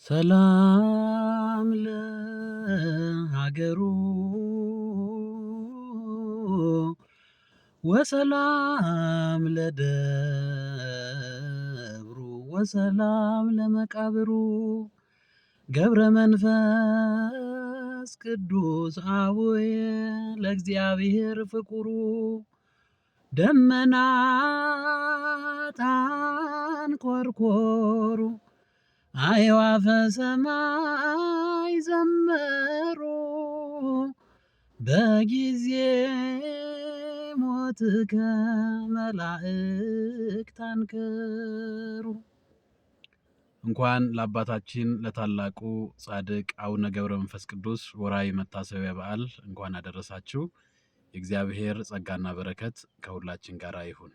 ሰላም ለሀገሩ ወሰላም ለደብሩ ወሰላም ለመቃብሩ ገብረ መንፈስ ቅዱስ አቡየ ለእግዚአብሔር ፍቁሩ ደመናት አንኰርኰሩ አዕዋፈ ሰማይ ዘመሩ በጊዜ ሞትከ መላእክት አንከሩ። እንኳን ለአባታችን ለታላቁ ጻድቅ አቡነ ገብረ መንፈስ ቅዱስ ወርኃዊ መታሰቢያ በዓል እንኳን አደረሳችሁ። የእግዚአብሔር ጸጋና በረከት ከሁላችን ጋር ይሁን።